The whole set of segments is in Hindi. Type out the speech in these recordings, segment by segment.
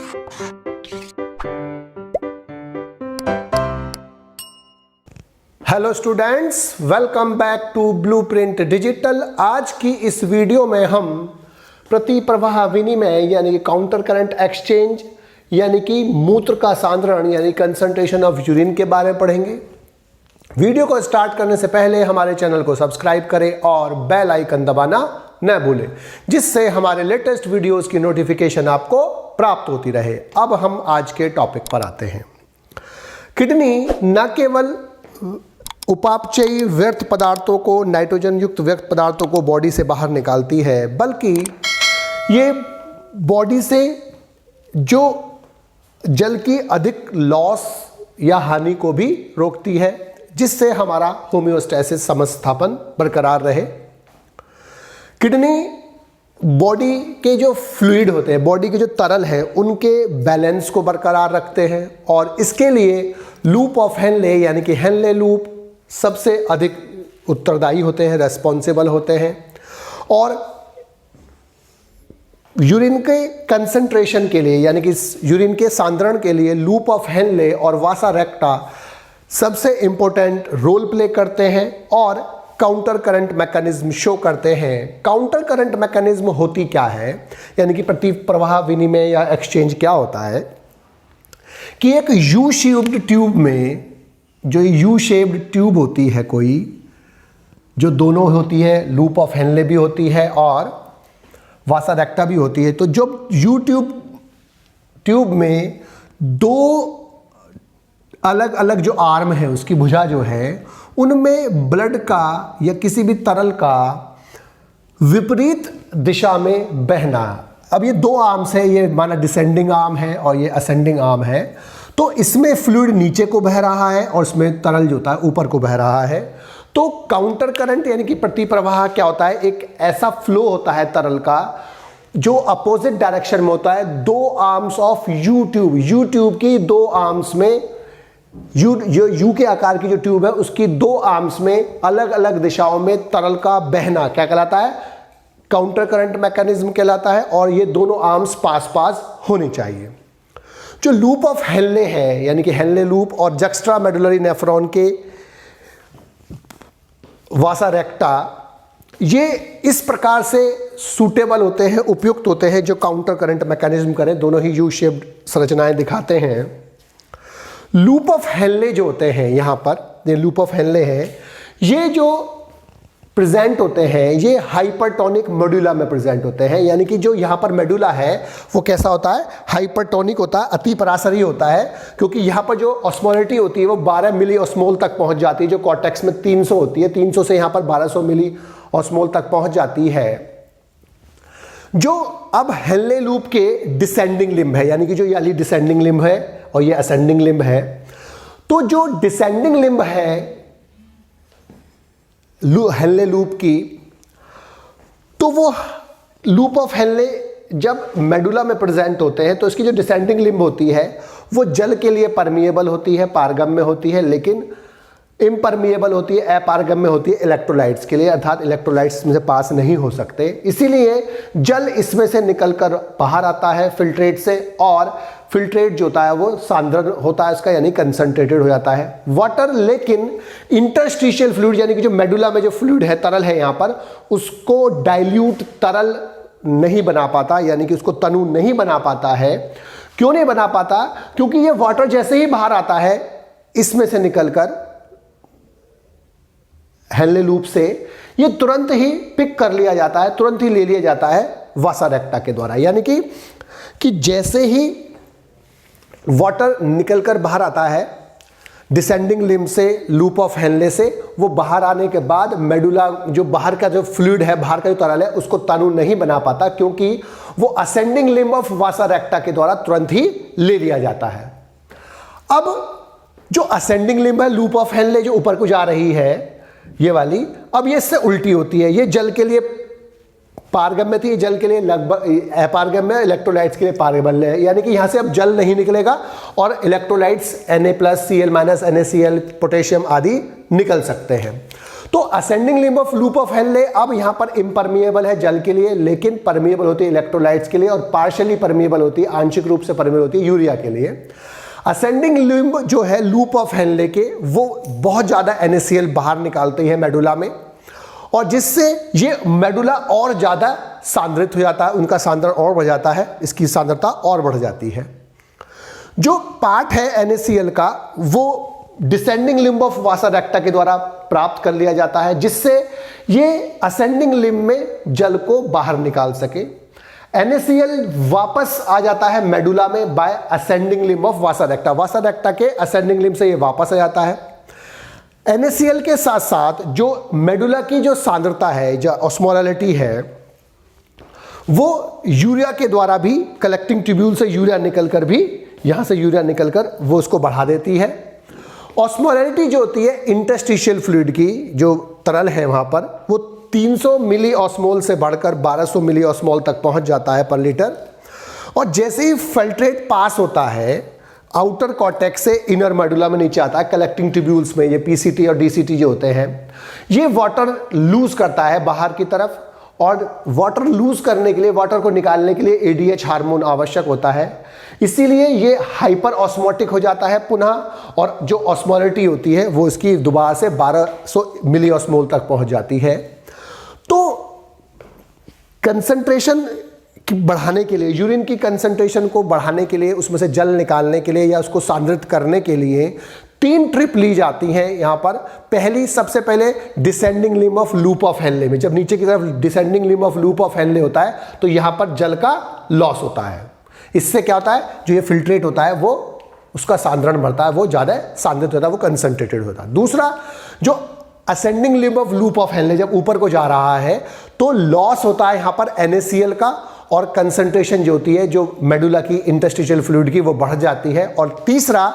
Hello students, welcome back to blueprint digital. आज की इस वीडियो में हम प्रति प्रवाह विनिमय यानी कि काउंटर करंट एक्सचेंज यानी कि मूत्र का सांद्रण यानी कंसंट्रेशन ऑफ यूरिन के बारे में पढ़ेंगे। वीडियो को स्टार्ट करने से पहले हमारे चैनल को सब्सक्राइब करें और बेल आइकन दबाना न भूलें, जिससे हमारे लेटेस्ट वीडियोस की नोटिफिकेशन आपको प्राप्त होती रहे। अब हम आज के टॉपिक पर आते हैं। किडनी न केवल उपापचयी व्यर्थ पदार्थों को, नाइट्रोजन युक्त व्यर्थ पदार्थों को बॉडी से बाहर निकालती है, बल्कि ये बॉडी से जो जल की अधिक लॉस या हानि को भी रोकती है, जिससे हमारा होम्योस्टैसिस समस्थापन बरकरार रहे। किडनी बॉडी के जो फ्लूइड होते हैं, बॉडी के जो तरल है, उनके बैलेंस को बरकरार रखते हैं और इसके लिए लूप ऑफ हेनले यानी कि हेनले लूप सबसे अधिक उत्तरदायी होते हैं, रेस्पॉन्सिबल होते हैं। और यूरिन के कंसंट्रेशन के लिए यानी कि यूरिन के सांद्रण के लिए लूप ऑफ हेनले और वासा रेक्टा सबसे इंपॉर्टेंट रोल प्ले करते हैं और काउंटर करंट मैकेनिज्म शो करते हैं। काउंटर करंट मैकेनिज्म होती क्या है, यानी कि प्रति प्रवाह विनिमय या एक्सचेंज क्या होता है कि एक यू शेप्ड ट्यूब में, जो यू शेप्ड ट्यूब होती है कोई, जो दोनों होती है, लूप ऑफ हेनले भी होती है और वासा रेक्टा भी होती है। तो जब यू ट्यूब में दो अलग अलग जो आर्म है, उसकी भुजा जो है, उनमें ब्लड का या किसी भी तरल का विपरीत दिशा में बहना। अब ये दो आर्म्स है, ये माना डिसेंडिंग आर्म है और ये असेंडिंग आर्म है। तो इसमें फ्लूइड नीचे को बह रहा है और इसमें तरल जो होता है ऊपर को बह रहा है। तो काउंटर करंट यानी कि प्रति प्रवाह क्या होता है, एक ऐसा फ्लो होता है तरल का जो अपोजिट डायरेक्शन में होता है। दो आर्म्स ऑफ यू ट्यूब की दो आर्म्स में, यू के आकार की जो ट्यूब है उसकी दो आर्म्स में अलग अलग दिशाओं में तरल का बहना क्या कहलाता है, काउंटर करंट मैकेनिज्म कहलाता है। और ये दोनों आर्म्स पास पास होनी चाहिए। जो लूप ऑफ हेनले है यानी कि हेनले लूप और जक्स्ट्रा मेडुलरी नेफ्रॉन के वासा रेक्टा, ये इस प्रकार से सूटेबल होते हैं, उपयुक्त होते हैं, जो काउंटर करंट मैकेनिज्म करें। दोनों ही यू शेप्ड संरचनाएं दिखाते हैं। लूप ऑफ हेनले जो होते हैं, यहाँ पर ये लूप ऑफ हेनले हैं, ये जो प्रेजेंट होते हैं, ये हाइपरटोनिक मेडुला में प्रेजेंट होते हैं। यानी कि जो यहाँ पर मेडुला है वो कैसा होता है, हाइपरटोनिक होता है, अति परासरी होता है, क्योंकि यहाँ पर जो ऑस्मोलिटी होती है वो 12 मिली ऑस्मोल तक पहुँच जाती है, जो कॉर्टेक्स में 300 होती है। 300 से यहाँ पर 1200 मिली ऑस्मोल तक पहुँच जाती है। जो अब हेनले लूप के डिसेंडिंग लिम्ब है, यानी कि जो ये डिसेंडिंग लिम्ब है और ये असेंडिंग लिम्ब है। तो जो डिसेंडिंग लिम्ब है हेनले लूप की, तो वो लूप ऑफ हेनले जब मेडुला में प्रेजेंट होते हैं तो इसकी जो डिसेंडिंग लिम्ब होती है वो जल के लिए परमिएबल होती है, पारगम्य होती है, लेकिन इम्परमिएबल होती है, अपारगम्य होती है इलेक्ट्रोलाइट्स के लिए, अर्थात इलेक्ट्रोलाइट्स में से पास नहीं हो सकते। इसीलिए जल इसमें से निकलकर बाहर आता है फिल्ट्रेट से, और फिल्ट्रेट जो होता है वो सांद्रण होता है इसका, यानी कंसंट्रेटेड हो जाता है वाटर। लेकिन इंटरस्टिशियल फ्लूइड यानी कि जो मेडुला में जो फ्लूइड है, तरल है यहाँ पर, उसको डाइल्यूट तरल नहीं बना पाता, यानी कि उसको तनु नहीं बना पाता है। क्यों नहीं बना पाता? क्योंकि ये वाटर जैसे ही बाहर आता है इसमें से निकलकर हेनले लूप से, ये तुरंत ही पिक कर लिया जाता है, तुरंत ही ले लिया जाता है वासा रेक्टा के द्वारा। यानी कि जैसे ही वाटर निकलकर बाहर आता है डिसेंडिंग लिम्ब से, लूप ऑफ हेनले से, वो बाहर आने के बाद मेडुला जो बाहर का जो फ्लूइड है, बाहर का जो तरल है, उसको तनु नहीं बना पाता, क्योंकि वो ascending limb of vasa recta के द्वारा तुरंत ही ले लिया जाता है। अब जो असेंडिंग लिम्ब है, लूप ऑफ हेनले जो ऊपर को जा रही है ये वाली, अब ये इससे उल्टी होती है। ये जल के लिए पारगम्य थी, जल के लिए लगभग अपारगम्य, इलेक्ट्रोलाइट्स के लिए पारगम्य है। यानी कि यहाँ से अब जल नहीं निकलेगा और electrolytes Na+, Cl-, NaCl, potassium आदि निकल सकते हैं। तो ascending limb of loop of Henle अब यहां पर इम्परमिएबल है जल के लिए, लेकिन परमिएबल होती है इलेक्ट्रोलाइट्स के लिए, और पार्शियली परमिएबल होती है, आंशिक रूप से परमिएबल होती है यूरिया के लिए। असेंडिंग लिम्ब जो है लूप ऑफ हेनले के, वो बहुत ज़्यादा NaCl बाहर निकालते हैं मेडुला में, और जिससे ये मेडुला और ज़्यादा सांद्रित हो जाता है, उनका सांद्रण और बढ़ जाता है, इसकी सांद्रता और बढ़ जाती है। जो पार्ट है NaCl का वो descending limb of vasa recta के द्वारा प्राप्त कर लिया जाता है, जिससे ये असेंडिंग लिम्ब में जल को बाहर निकाल सके। NaCl वापस आ जाता है मेडुला में by ascending limb of vasa recta, vasa recta के असेंडिंग लिम्ब से ये वापस आ जाता है। NaCl के साथ साथ जो मेडुला की जो सांद्रता है, जो ऑस्मोलारिटी है, वो यूरिया के द्वारा भी, कलेक्टिंग ट्यूब्यूल से यूरिया निकलकर भी, यहां से यूरिया निकलकर वो उसको बढ़ा देती है। ऑस्मोलारिटी जो होती है इंटरस्टिशियल फ्लूइड की, जो तरल है वहां पर, वो 300 मिली ऑस्मोल से बढ़कर 1200 मिली ऑस्मोल तक पहुंच जाता है पर लीटर। और जैसे ही फिल्ट्रेट पास होता है आउटर कॉर्टेक्स से इनर मेडुला में नीचे आता है, कलेक्टिंग ट्यूब्यूल्स में, ये PCT और DCT जो होते हैं, ये वाटर लूज करता है बाहर की तरफ, और वाटर लूज करने के लिए, वाटर को निकालने के लिए ADH हार्मोन आवश्यक होता है। इसीलिए ये हाइपर ऑस्मोटिक हो जाता है पुनः, और जो ऑस्मोलिटी होती है वो इसकी दोबारा से 1200 मिली ऑस्मोल तक पहुंच जाती है। तो कंसंट्रेशन बढ़ाने के लिए, यूरिन की कंसंट्रेशन को बढ़ाने के लिए, उसमें से जल निकालने के लिए या उसको सांद्रित करने के लिए 3 ट्रिप ली जाती हैं यहाँ पर। पहली, सबसे पहले descending limb of loop of Henle में, जब नीचे की तरफ descending limb of loop of Henle होता है तो यहाँ पर जल का लॉस होता है। इससे क्या होता है, जो ये फिल्ट्रेट होता है वो, उसका सांद्रण बढ़ता है, वो ज़्यादा सांद्रित होता है, वो कंसंट्रेटेड होता है। दूसरा, जो ascending limb of loop of Henle जब ऊपर को जा रहा है तो लॉस होता है यहाँ पर NaCl का, और कंसंट्रेशन जो होती है जो मेडुला की इंटरस्टिशियल फ्लूइड की वो बढ़ जाती है। और तीसरा,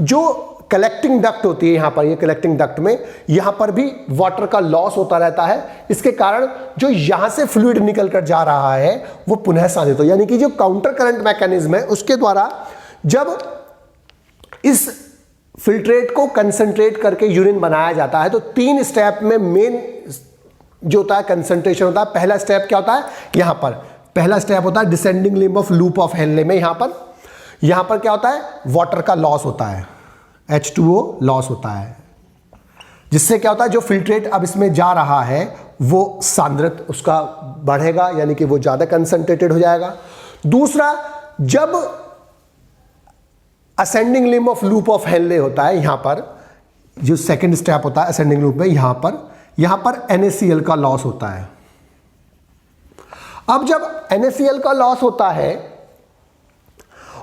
जो कलेक्टिंग डक्ट होती है यहाँ पर, ये कलेक्टिंग डक्ट में यहाँ पर भी वाटर का लॉस होता रहता है। इसके कारण जो यहाँ से फ्लूइड निकल कर जा रहा है वो पुनः सांद्रित हो, यानी कि जो काउंटर करंट मैकेनिज्म है उसके द्वारा जब इस फिल्ट्रेट को कंसंट्रेट करके यूरिन बनाया जाता है तो 3 स्टेप में मेन जो होता है कंसंट्रेशन होता है। पहला स्टेप क्या होता है, यहाँ पर पहला स्टेप होता है descending limb of loop of Henle में, यहाँ पर क्या होता है, वाटर का लॉस होता है, H2O लॉस होता है, जिससे क्या होता है, जो फिल्ट्रेट अब इसमें जा रहा है वो सांद्रित उसका बढ़ेगा, यानी कि वो ज़्यादा कंसंट्रेटेड हो जाएगा। दूसरा, जब ascending limb of loop of Henle होता है, यहाँ पर जो सेकंड स्टेप होता है असेंडिंग लूप में, यहाँ पर NaCl का लॉस होता है। अब जब NaCl का लॉस होता है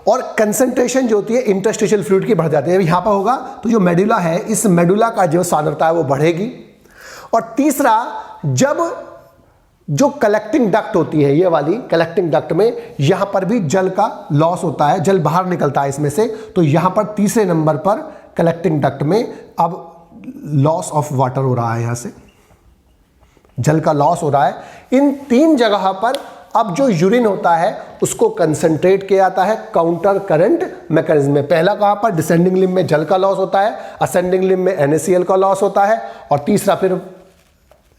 और कंसंट्रेशन जो होती है इंटरस्टिशियल फ्लूइड की बढ़ जाती है, यहां पर होगा तो जो मेडुला है, इस मेडुला का जो सांद्रता है वो बढ़ेगी। और तीसरा, जब जो कलेक्टिंग डक्ट होती है, ये वाली कलेक्टिंग डक्ट में, यहां पर भी जल का लॉस होता है, जल बाहर निकलता है इसमें से, तो यहां पर तीसरे नंबर पर कलेक्टिंग डक्ट में अब लॉस ऑफ वाटर हो रहा है, यहां से जल का लॉस हो रहा है। इन 3 जगह पर अब जो यूरिन होता है उसको कंसंट्रेट किया जाता है काउंटर करंट मैकेनिज्म में। पहला कहां पर, डिसेंडिंग लिम्ब में जल का लॉस होता है, असेंडिंग लिम्ब में NaCl का लॉस होता है, और तीसरा फिर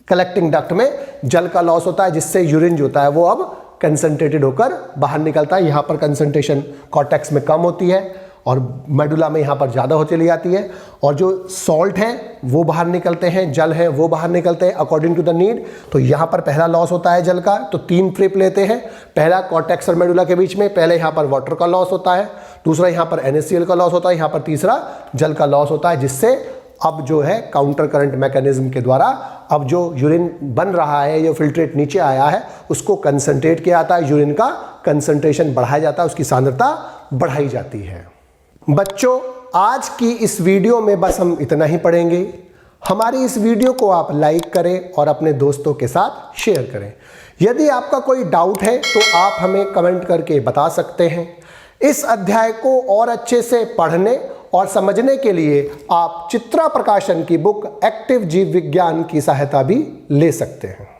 कलेक्टिंग डक्ट में जल का लॉस होता है, जिससे यूरिन जो होता है वो अब कंसंट्रेटेड होकर बाहर निकलता है। यहाँ पर कंसंट्रेशन कॉर्टेक्स में कम होती है और मेडुला में यहाँ पर ज़्यादा हो चली जाती है, और जो सॉल्ट है वो बाहर निकलते हैं, जल है वो बाहर निकलते हैं अकॉर्डिंग टू द नीड। तो यहाँ पर पहला लॉस होता है जल का, तो 3 ट्रिप लेते हैं। पहला कॉर्टेक्स और मेडुला के बीच में, पहले यहाँ पर वाटर का लॉस होता है, दूसरा यहाँ पर NaCl का लॉस होता है, यहाँ पर तीसरा जल का लॉस होता है, जिससे अब जो है काउंटर करंट मैकेनिज्म के द्वारा अब जो यूरिन बन रहा है, जो फिल्ट्रेट नीचे आया है, उसको कंसंट्रेट किया जाता है, यूरिन का कंसंट्रेशन बढ़ाया जाता है, उसकी सांद्रता बढ़ाई जाती है। बच्चों, आज की इस वीडियो में बस हम इतना ही पढ़ेंगे। हमारी इस वीडियो को आप लाइक करें और अपने दोस्तों के साथ शेयर करें। यदि आपका कोई डाउट है तो आप हमें कमेंट करके बता सकते हैं। इस अध्याय को और अच्छे से पढ़ने और समझने के लिए आप चित्रा प्रकाशन की बुक एक्टिव जीव विज्ञान की सहायता भी ले सकते हैं।